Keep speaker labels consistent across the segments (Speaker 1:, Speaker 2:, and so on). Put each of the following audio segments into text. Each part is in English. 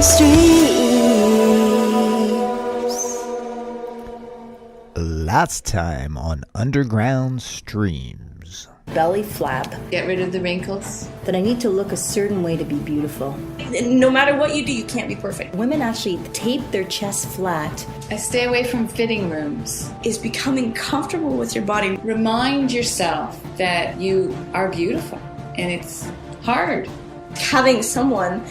Speaker 1: streams.
Speaker 2: Last time on Underground Streams.
Speaker 1: Belly flap.
Speaker 3: Get rid of the wrinkles.
Speaker 1: That I need to look a certain way to be beautiful.
Speaker 4: No matter what you do, you can't be perfect.
Speaker 1: Women actually tape their chest flat.
Speaker 3: I stay away from fitting rooms.
Speaker 4: Is becoming comfortable with your body.
Speaker 3: Remind yourself that you are beautiful, and it's hard.
Speaker 4: Having someone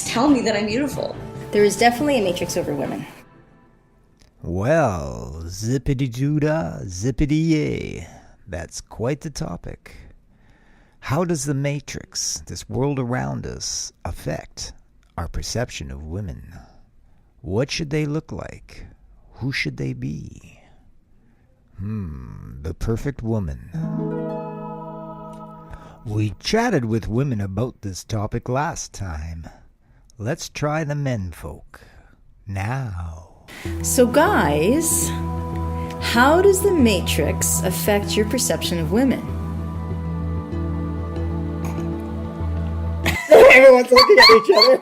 Speaker 4: tell me that I'm beautiful.
Speaker 1: There is definitely a matrix over women.
Speaker 2: Well, zippity-doo-dah, zippity-yay. That's quite the topic. How does the matrix, this world around us, affect our perception of women? What should they look like? Who should they be? The perfect woman. We chatted with women about this topic last time. Let's try the men folk now.
Speaker 1: So guys, how does the matrix affect your perception of women?
Speaker 2: Everyone's looking at each other.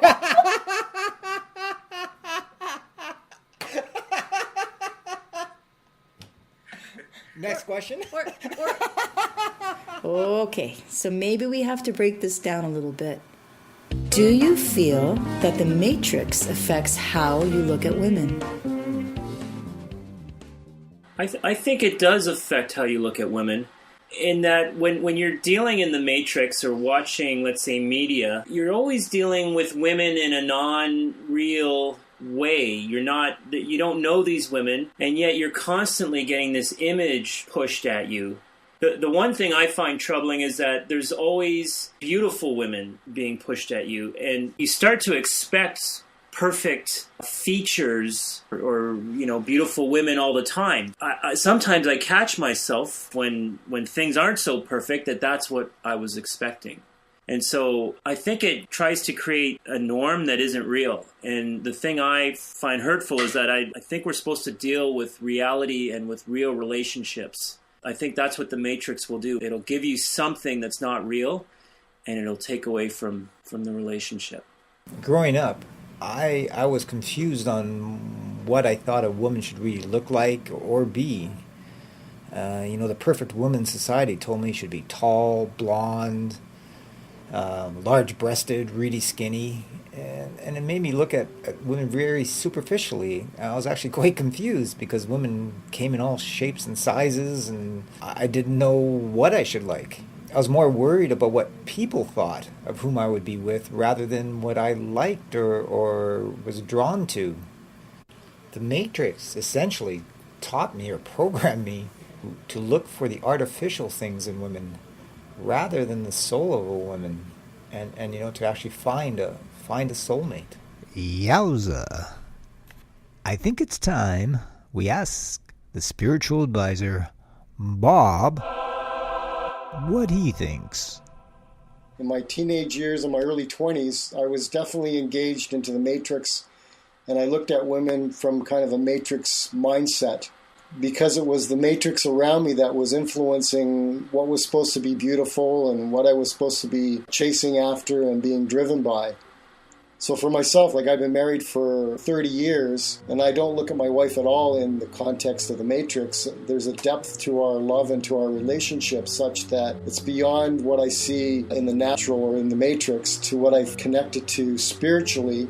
Speaker 2: Next question.
Speaker 1: Okay, so maybe we have to break this down a little bit. Do you feel that the matrix affects how you look at women?
Speaker 5: I think it does affect how you look at women, in that when you're dealing in the matrix or watching, let's say, media, you're always dealing with women in a non-real way. You don't know these women, and yet you're constantly getting this image pushed at you. The one thing I find troubling is that there's always beautiful women being pushed at you, and you start to expect perfect features or beautiful women all the time. Sometimes I catch myself when things aren't so perfect that's what I was expecting. And so I think it tries to create a norm that isn't real. And the thing I find hurtful is that I think we're supposed to deal with reality and with real relationships. I think that's what the Matrix will do. It'll give you something that's not real, and it'll take away from the relationship.
Speaker 2: Growing up, I was confused on what I thought a woman should really look like or be. The perfect woman society told me should be tall, blonde, large-breasted, really skinny, and it made me look at women very superficially. I was actually quite confused because women came in all shapes and sizes, and I didn't know what I should like. I was more worried about what people thought of whom I would be with rather than what I liked or was drawn to. The Matrix essentially taught me or programmed me to look for the artificial things in women rather than the soul of a woman, and to actually find a soulmate. Yowza. I think it's time we ask the spiritual advisor, Bob, what he thinks.
Speaker 6: In my teenage years, in my early 20s, I was definitely engaged into the Matrix, and I looked at women from kind of a Matrix mindset, because it was the Matrix around me that was influencing what was supposed to be beautiful and what I was supposed to be chasing after and being driven by. So for myself, I've been married for 30 years, and I don't look at my wife at all in the context of the Matrix. There's a depth to our love and to our relationship such that it's beyond what I see in the natural or in the Matrix to what I've connected to spiritually,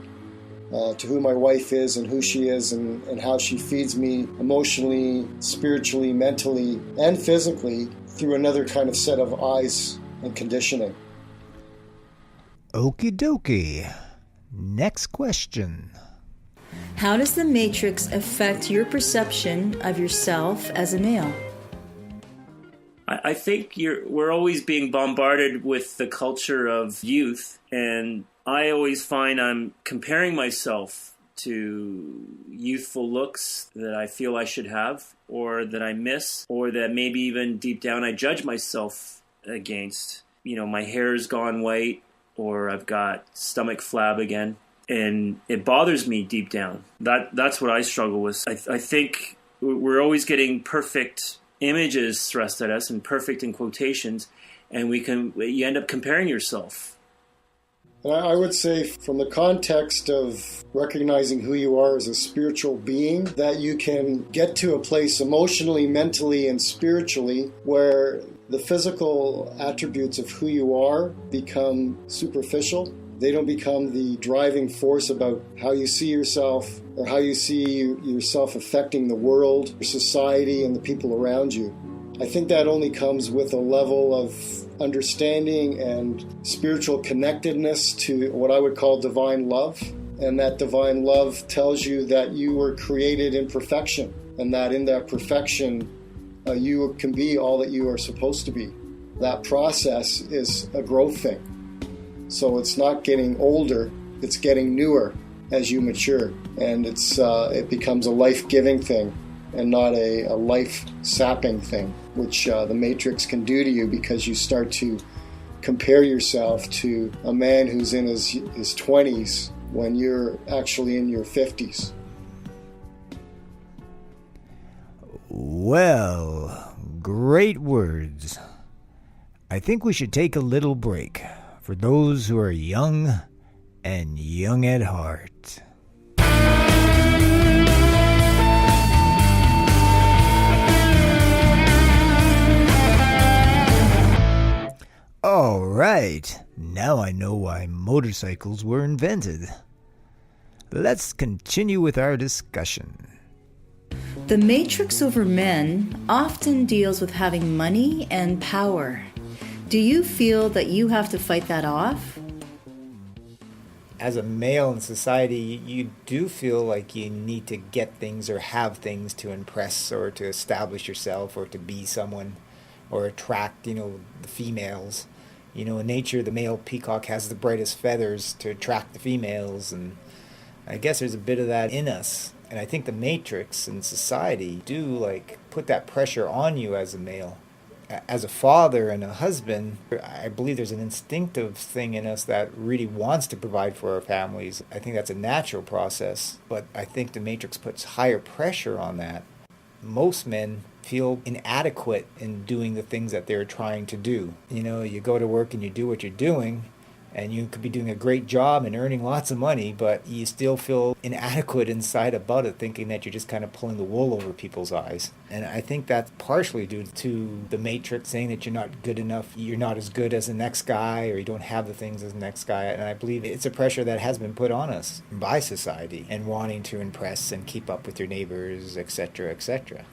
Speaker 6: to who my wife is and who she is and how she feeds me emotionally, spiritually, mentally, and physically through another kind of set of eyes and conditioning.
Speaker 2: Okie dokie. Next question.
Speaker 1: How does the matrix affect your perception of yourself as a male?
Speaker 5: I think we're always being bombarded with the culture of youth, and I always find I'm comparing myself to youthful looks that I feel I should have, or that I miss, or that maybe even deep down I judge myself against. My hair's gone white, or I've got stomach flab again, and it bothers me deep down. That's what I struggle with. I think we're always getting perfect images thrust at us, and perfect in quotations, and you end up comparing yourself.
Speaker 6: And I would say, from the context of recognizing who you are as a spiritual being, that you can get to a place emotionally, mentally, and spiritually where the physical attributes of who you are become superficial. They don't become the driving force about how you see yourself or how you see yourself affecting the world, your society, and the people around you. I think that only comes with a level of understanding and spiritual connectedness to what I would call divine love. And that divine love tells you that you were created in perfection, and that in that perfection, you can be all that you are supposed to be. That process is a growth thing. So it's not getting older, it's getting newer as you mature. And it becomes a life-giving thing and not a life-sapping thing, which the Matrix can do to you, because you start to compare yourself to a man who's in his 20s when you're actually in your 50s.
Speaker 2: Well, great words. I think we should take a little break for those who are young and young at heart. All right, now I know why motorcycles were invented. Let's continue with our discussion.
Speaker 1: The matrix over men often deals with having money and power. Do you feel that you have to fight that off?
Speaker 2: As a male in society, you do feel like you need to get things or have things to impress or to establish yourself or to be someone or attract, the females. In nature, the male peacock has the brightest feathers to attract the females, and I guess there's a bit of that in us. And I think the Matrix and society do put that pressure on you as a male. As a father and a husband, I believe there's an instinctive thing in us that really wants to provide for our families. I think that's a natural process, but I think the Matrix puts higher pressure on that. Most men feel inadequate in doing the things that they're trying to do. You go to work and you do what you're doing, and you could be doing a great job and earning lots of money, but you still feel inadequate inside about it, thinking that you're just kind of pulling the wool over people's eyes. And I think that's partially due to the Matrix saying that you're not good enough, you're not as good as the next guy, or you don't have the things as the next guy. And I believe it's a pressure that has been put on us by society and wanting to impress and keep up with your neighbors, etc., etc.